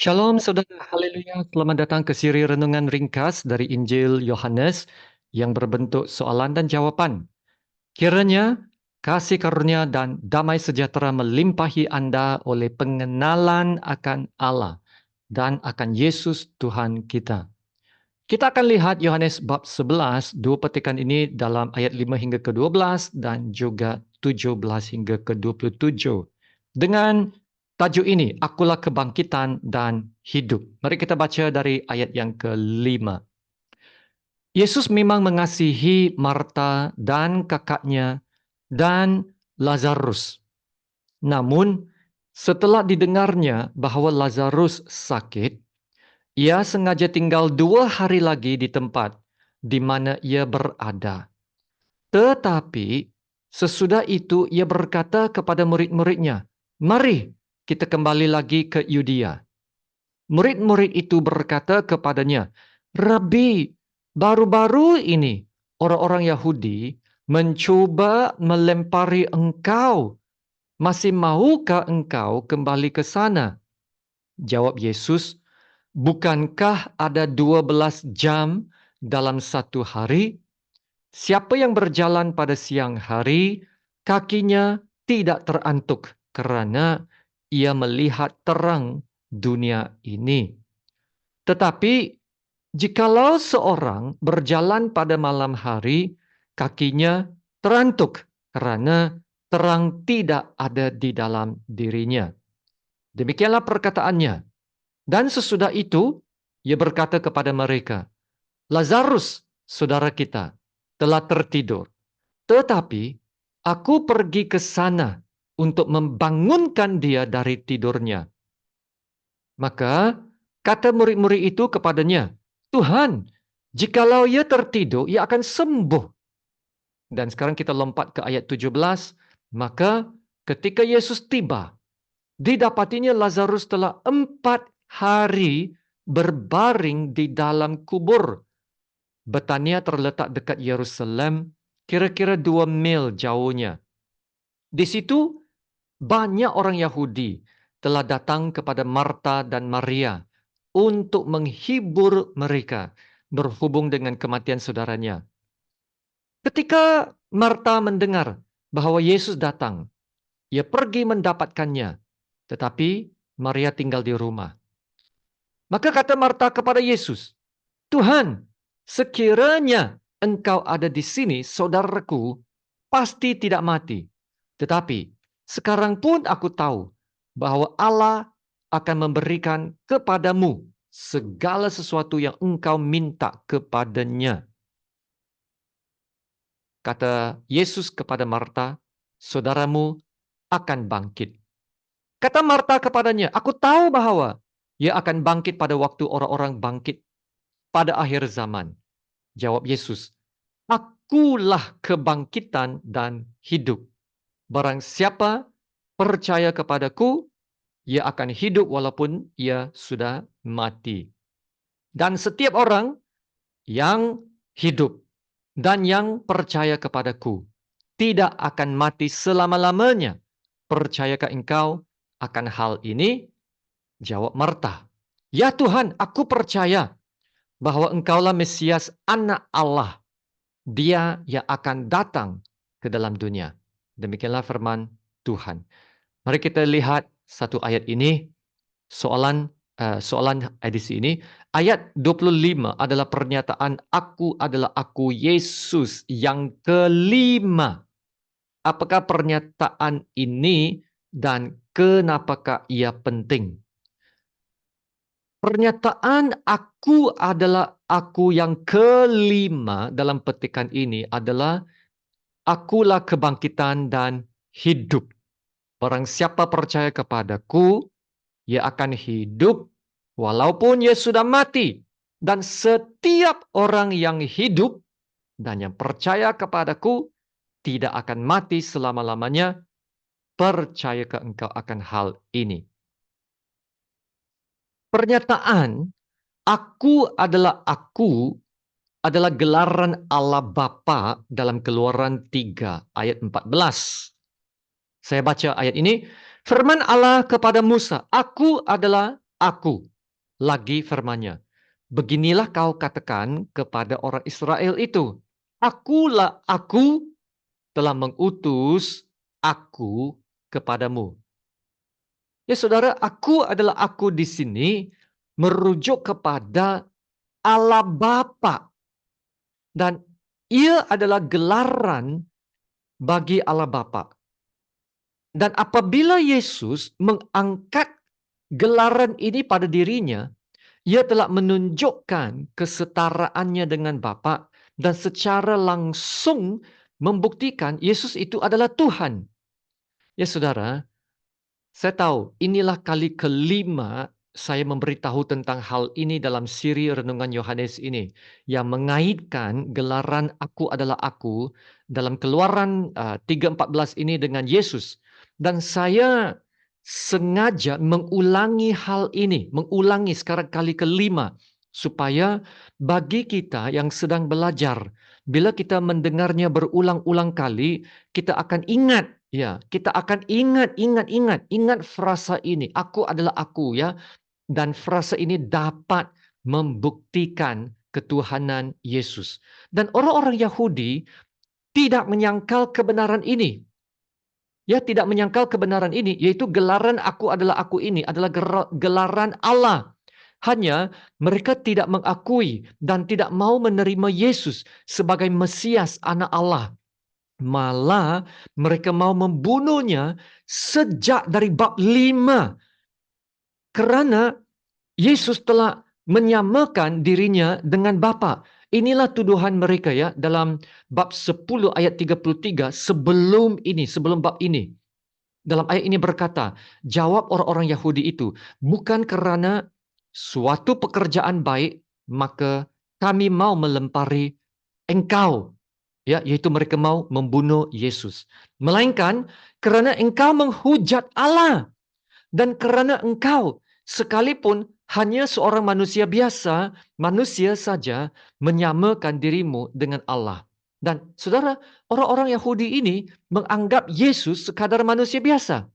Shalom saudara, haleluya. Selamat datang ke siri renungan ringkas dari Injil Yohanes yang berbentuk soalan dan jawaban. Kiranya kasih karunia dan damai sejahtera melimpahi Anda oleh pengenalan akan Allah dan akan Yesus Tuhan kita. Kita akan lihat Yohanes bab 11, dua petikan ini dalam ayat 5 hingga ke-12 dan juga 17 hingga ke-27. Dengan tajuk ini, Akulah kebangkitan dan hidup. Mari kita baca dari ayat yang ke-5. Yesus memang mengasihi Marta dan kakaknya dan Lazarus. Namun, setelah didengarnya bahwa Lazarus sakit, ia sengaja tinggal 2 hari lagi di tempat di mana ia berada. Tetapi sesudah itu ia berkata kepada murid-muridnya, "Mari kita kembali lagi ke Yudea." Murid-murid itu berkata kepadanya, "Rabi, baru-baru ini orang-orang Yahudi mencoba melempari engkau. Masih maukah engkau kembali ke sana?" Jawab Yesus, "Bukankah ada 12 jam dalam satu hari? Siapa yang berjalan pada siang hari, kakinya tidak terantuk karena ia melihat terang dunia ini. Tetapi jikalau seorang berjalan pada malam hari, kakinya terantuk karena terang tidak ada di dalam dirinya." Demikianlah perkataannya. Dan sesudah itu, ia berkata kepada mereka, "Lazarus, saudara kita, telah tertidur. Tetapi aku pergi ke sana untuk membangunkan dia dari tidurnya." Maka kata murid-murid itu kepadanya, "Tuhan, jikalau ia tertidur, ia akan sembuh." Dan sekarang kita lompat ke ayat 17. Maka ketika Yesus tiba, didapatinya Lazarus telah 4 hari berbaring di dalam kubur. Betania terletak dekat Yerusalem, kira-kira 2 mil jauhnya. Di situ banyak orang Yahudi telah datang kepada Marta dan Maria untuk menghibur mereka berhubung dengan kematian saudaranya. Ketika Marta mendengar bahwa Yesus datang, ia pergi mendapatkannya, tetapi Maria tinggal di rumah. Maka kata Marta kepada Yesus, "Tuhan, sekiranya engkau ada di sini, saudaraku pasti tidak mati. Tetapi sekarang pun aku tahu bahwa Allah akan memberikan kepadamu segala sesuatu yang engkau minta kepadanya." Kata Yesus kepada Marta, "Saudaramu akan bangkit." Kata Marta kepadanya, "Aku tahu bahwa ia akan bangkit pada waktu orang-orang bangkit pada akhir zaman." Jawab Yesus, "Akulah kebangkitan dan hidup. Barang siapa percaya kepadaku, ia akan hidup walaupun ia sudah mati. Dan setiap orang yang hidup dan yang percaya kepadaku tidak akan mati selama-lamanya. Percayakah engkau akan hal ini?" Jawab Marta, "Ya Tuhan, aku percaya bahwa engkaulah Mesias, anak Allah, dia yang akan datang ke dalam dunia." Demikianlah firman Tuhan. Mari kita lihat satu ayat ini, soalan edisi ini. Ayat 25 adalah pernyataan "Aku adalah aku, Yesus yang kelima." Apakah pernyataan ini dan kenapakah ia penting? Pernyataan "aku adalah aku yang kelima" dalam petikan ini adalah "Akulah kebangkitan dan hidup. Barang siapa percaya kepadaku, ia akan hidup walaupun ia sudah mati. Dan setiap orang yang hidup dan yang percaya kepadaku tidak akan mati selama-lamanya." Percayakah engkau akan hal ini? Pernyataan "Aku adalah gelaran Allah Bapa dalam Keluaran 3 ayat 14. Saya baca ayat ini. Firman Allah kepada Musa, "Aku adalah aku." lagi firman-Nya. Beginilah kau katakan kepada orang Israel itu, Akulah aku telah mengutus aku kepadamu. Ya saudara, aku adalah aku di sini merujuk kepada Allah Bapa. Dan ia adalah gelaran bagi Allah Bapa. Dan apabila Yesus mengangkat gelaran ini pada dirinya, ia telah menunjukkan kesetaraannya dengan Bapa dan secara langsung membuktikan Yesus itu adalah Tuhan. Ya saudara, saya tahu inilah kali kelima saya memberitahu tentang hal ini dalam siri Renungan Yohanes ini yang mengaitkan gelaran Aku adalah Aku dalam Keluaran 3:14 ini dengan Yesus. Dan saya sengaja mengulangi hal ini, mengulangi sekarang kali kelima supaya bagi kita yang sedang belajar, bila kita mendengarnya berulang-ulang kali, kita akan ingat. Ya, kita akan ingat frasa ini. Aku adalah aku, ya. Dan frasa ini dapat membuktikan ketuhanan Yesus. Dan orang-orang Yahudi tidak menyangkal kebenaran ini. Ya, tidak menyangkal kebenaran ini, yaitu gelaran aku adalah aku ini adalah gelaran Allah. Hanya mereka tidak mengakui dan tidak mau menerima Yesus sebagai Mesias, anak Allah. Malah mereka mau membunuhnya sejak dari bab 5. Karena Yesus telah menyamakan dirinya dengan Bapa. Inilah tuduhan mereka ya dalam bab 10 ayat 33 sebelum bab ini. Dalam ayat ini berkata, jawab orang-orang Yahudi itu, bukan karena suatu pekerjaan baik, maka kami mau melempari engkau. Ya, yaitu mereka mau membunuh Yesus. Melainkan karena engkau menghujat Allah. Dan karena engkau sekalipun hanya seorang manusia biasa, manusia saja menyamakan dirimu dengan Allah. Dan saudara, orang-orang Yahudi ini menganggap Yesus sekadar manusia biasa.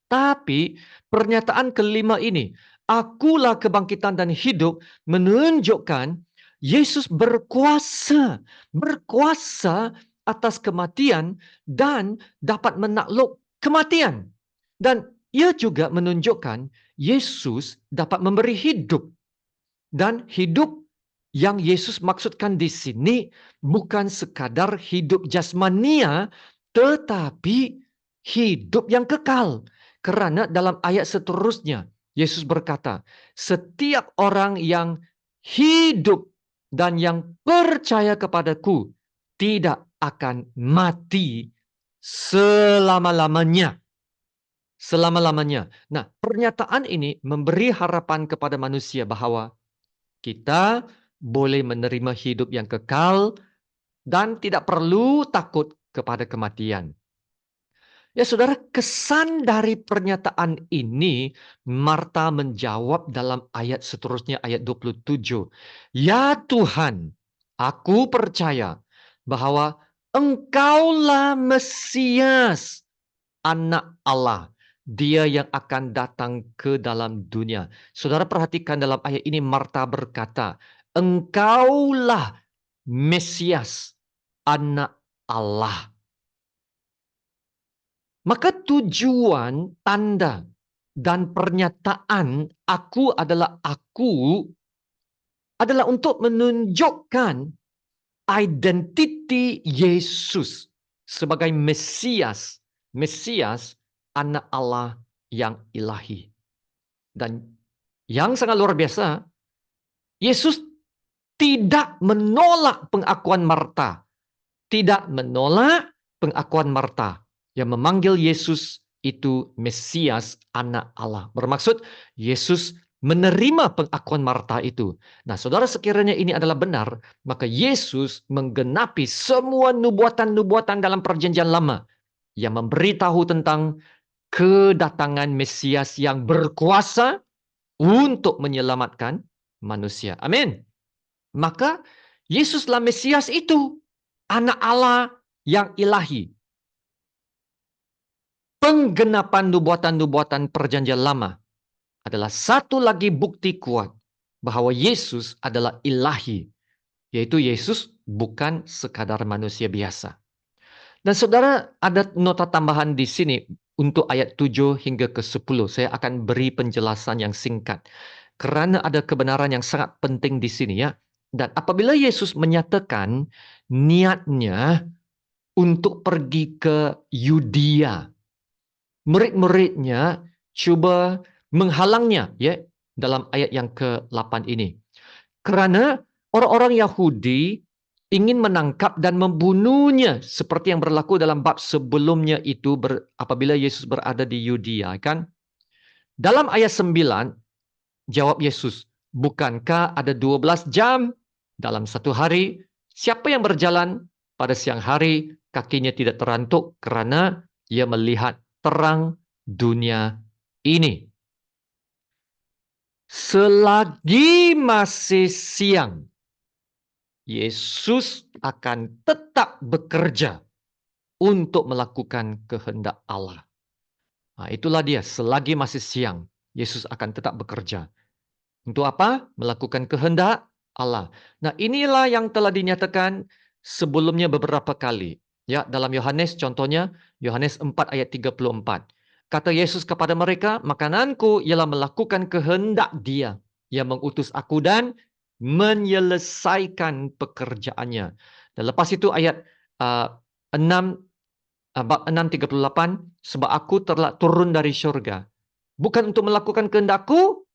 Tapi pernyataan kelima ini, Akulah kebangkitan dan hidup, menunjukkan Yesus berkuasa atas kematian dan dapat menakluk kematian. Dan ia juga menunjukkan Yesus dapat memberi hidup. Dan hidup yang Yesus maksudkan di sini bukan sekadar hidup jasmania, tetapi hidup yang kekal. Karena dalam ayat seterusnya, Yesus berkata, setiap orang yang hidup dan yang percaya kepadaku tidak akan mati selama-lamanya. Selama-lamanya. Nah, pernyataan ini memberi harapan kepada manusia bahwa kita boleh menerima hidup yang kekal dan tidak perlu takut kepada kematian. Ya saudara, kesan dari pernyataan ini, Marta menjawab dalam ayat seterusnya, ayat 27. Ya Tuhan, aku percaya bahwa Engkaulah Mesias, anak Allah. Dia yang akan datang ke dalam dunia. Saudara perhatikan dalam ayat ini, Marta berkata, Engkaulah Mesias, anak Allah. Maka tujuan, tanda, dan pernyataan aku adalah aku adalah untuk menunjukkan identiti Yesus sebagai Mesias. Mesias, anak Allah yang ilahi. Dan yang sangat luar biasa, Yesus tidak menolak pengakuan Marta. Tidak menolak pengakuan Marta yang memanggil Yesus itu Mesias, anak Allah. Bermaksud Yesus menerima pengakuan Marta itu. Nah, saudara, sekiranya ini adalah benar, maka Yesus menggenapi semua nubuatan-nubuatan dalam perjanjian lama yang memberitahu tentang kedatangan Mesias yang berkuasa untuk menyelamatkan manusia. Amin. Maka Yesuslah Mesias itu, anak Allah yang ilahi. Penggenapan nubuatan-nubuatan perjanjian lama adalah satu lagi bukti kuat bahwa Yesus adalah ilahi, yaitu Yesus bukan sekadar manusia biasa. Dan saudara, ada nota tambahan di sini untuk ayat 7 hingga ke 10. Saya akan beri penjelasan yang singkat. Karena ada kebenaran yang sangat penting di sini ya. Dan apabila Yesus menyatakan niatnya untuk pergi ke Yudea, murid-muridnya coba menghalangnya ya dalam ayat yang ke-8 ini. Karena orang-orang Yahudi ingin menangkap dan membunuhnya seperti yang berlaku dalam bab sebelumnya itu apabila Yesus berada di Yudea kan. Dalam ayat 9 jawab Yesus, bukankah ada 12 jam dalam satu hari? Siapa yang berjalan pada siang hari kakinya tidak terantuk karena ia melihat terang dunia ini. Selagi masih siang, Yesus akan tetap bekerja untuk melakukan kehendak Allah. Nah, itulah dia, selagi masih siang, Yesus akan tetap bekerja. Untuk apa? Melakukan kehendak Allah. Nah, inilah yang telah dinyatakan sebelumnya beberapa kali. Ya, dalam Yohanes contohnya, Yohanes 4 ayat 34. Kata Yesus kepada mereka, makananku ialah melakukan kehendak Dia yang mengutus aku dan menyelesaikan pekerjaannya. Dan lepas itu ayat 6 bab 6:38, sebab aku telah turun dari syurga bukan untuk melakukan kehendakku,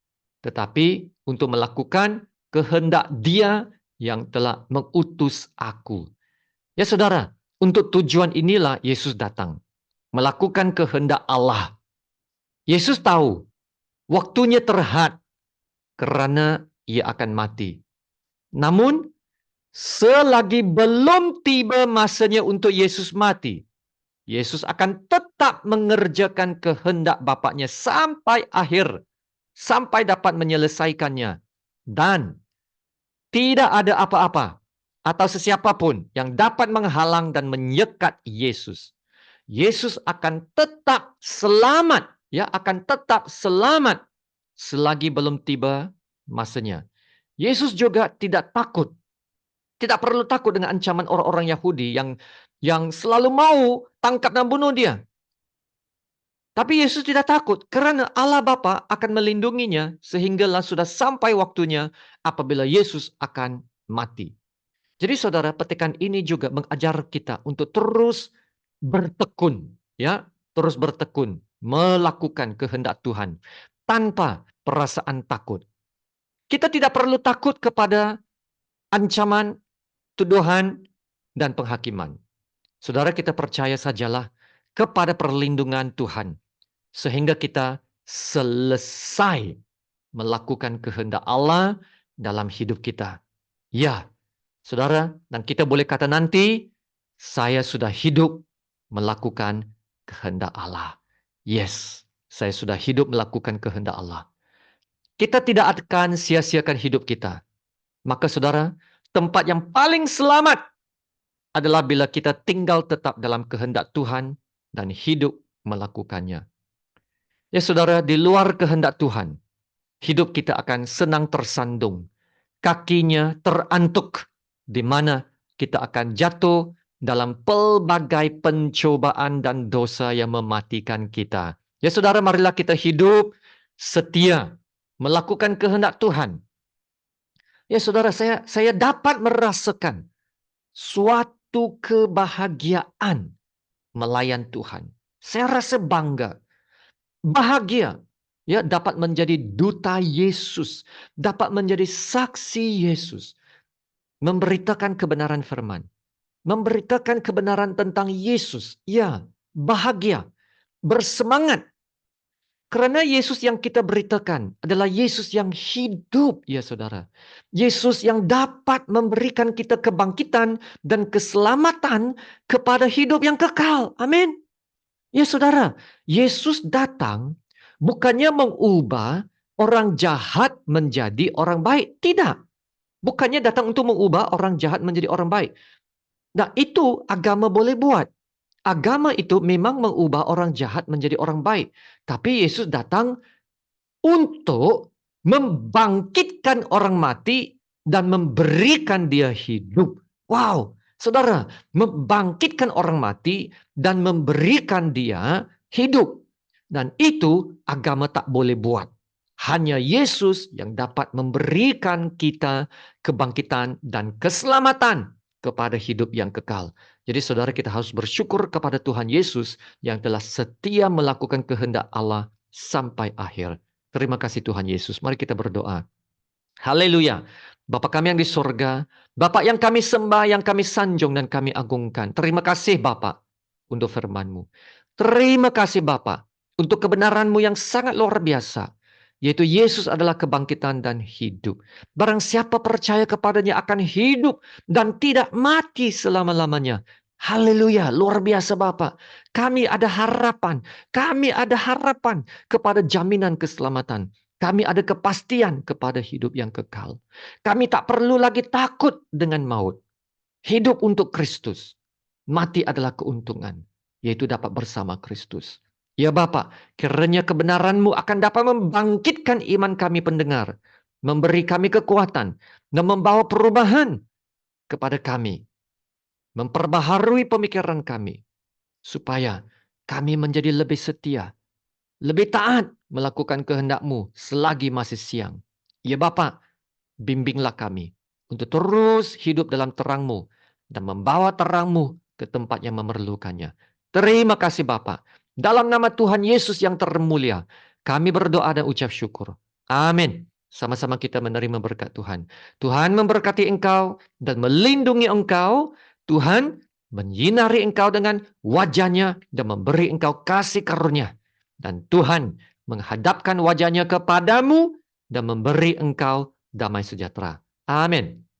tetapi untuk melakukan kehendak Dia yang telah mengutus aku. Ya saudara, untuk tujuan inilah Yesus datang. Melakukan kehendak Allah. Yesus tahu waktunya terhad karena ia akan mati. Namun, selagi belum tiba masanya untuk Yesus mati, Yesus akan tetap mengerjakan kehendak Bapaknya sampai akhir. Sampai dapat menyelesaikannya. Dan tidak ada apa-apa atau sesiapapun yang dapat menghalang dan menyekat Yesus. Yesus akan tetap selamat, ya, akan tetap selamat selagi belum tiba masanya. Yesus juga tidak takut. Tidak perlu takut dengan ancaman orang-orang Yahudi yang selalu mau tangkap dan bunuh dia. Tapi Yesus tidak takut karena Allah Bapa akan melindunginya sehinggalah sudah sampai waktunya apabila Yesus akan mati. Jadi saudara, petikan ini juga mengajar kita untuk terus bertekun, ya, terus bertekun melakukan kehendak Tuhan tanpa perasaan takut. Kita tidak perlu takut kepada ancaman, tuduhan, dan penghakiman. Saudara, kita percaya sajalah kepada perlindungan Tuhan sehingga kita selesai melakukan kehendak Allah dalam hidup kita. Ya, saudara, dan kita boleh kata nanti, saya sudah hidup melakukan kehendak Allah. Yes, saya sudah hidup melakukan kehendak Allah. Kita tidak akan sia-siakan hidup kita. Maka saudara, tempat yang paling selamat adalah bila kita tinggal tetap dalam kehendak Tuhan dan hidup melakukannya. Ya saudara, di luar kehendak Tuhan, hidup kita akan senang tersandung. Kakinya terantuk, di mana kita akan jatuh dalam pelbagai pencobaan dan dosa yang mematikan kita. Ya saudara, marilah kita hidup setia, melakukan kehendak Tuhan. Ya saudara, saya dapat merasakan suatu kebahagiaan melayan Tuhan. Saya rasa bangga. Bahagia, ya, dapat menjadi duta Yesus, dapat menjadi saksi Yesus, memberitakan kebenaran firman, memberitakan kebenaran tentang Yesus. Ya, bahagia, bersemangat. Karena Yesus yang kita beritakan adalah Yesus yang hidup, ya saudara. Yesus yang dapat memberikan kita kebangkitan dan keselamatan kepada hidup yang kekal. Amin. Ya saudara, Yesus datang bukannya mengubah orang jahat menjadi orang baik. Tidak. Bukannya datang untuk mengubah orang jahat menjadi orang baik. Nah, itu agama boleh buat. Agama itu memang mengubah orang jahat menjadi orang baik. Tapi Yesus datang untuk membangkitkan orang mati dan memberikan dia hidup. Wow, saudara, membangkitkan orang mati dan memberikan dia hidup. Dan itu agama tak boleh buat. Hanya Yesus yang dapat memberikan kita kebangkitan dan keselamatan kepada hidup yang kekal. Jadi saudara, kita harus bersyukur kepada Tuhan Yesus yang telah setia melakukan kehendak Allah sampai akhir. Terima kasih Tuhan Yesus. Mari kita berdoa. Haleluya. Bapa kami yang di surga, Bapa yang kami sembah, yang kami sanjung dan kami agungkan. Terima kasih Bapa untuk firman-Mu. Terima kasih Bapa untuk kebenaran-Mu yang sangat luar biasa. Yaitu Yesus adalah kebangkitan dan hidup. Barang siapa percaya kepadanya akan hidup dan tidak mati selama-lamanya. Haleluya, luar biasa Bapak. Kami ada harapan. Kami ada harapan kepada jaminan keselamatan. Kami ada kepastian kepada hidup yang kekal. Kami tak perlu lagi takut dengan maut. Hidup untuk Kristus. Mati adalah keuntungan, yaitu dapat bersama Kristus. Ya Bapa, kiranya kebenaran-Mu akan dapat membangkitkan iman kami pendengar, memberi kami kekuatan, dan membawa perubahan kepada kami, memperbaharui pemikiran kami, supaya kami menjadi lebih setia, lebih taat melakukan kehendak-Mu selagi masih siang. Ya Bapa, bimbinglah kami untuk terus hidup dalam terang-Mu dan membawa terang-Mu ke tempat yang memerlukannya. Terima kasih Bapa. Dalam nama Tuhan Yesus yang termulia, kami berdoa dan ucap syukur. Amin. Sama-sama kita menerima berkat Tuhan. Tuhan memberkati engkau dan melindungi engkau. Tuhan menyinari engkau dengan wajahnya dan memberi engkau kasih karunia. Dan Tuhan menghadapkan wajahnya kepadamu dan memberi engkau damai sejahtera. Amin.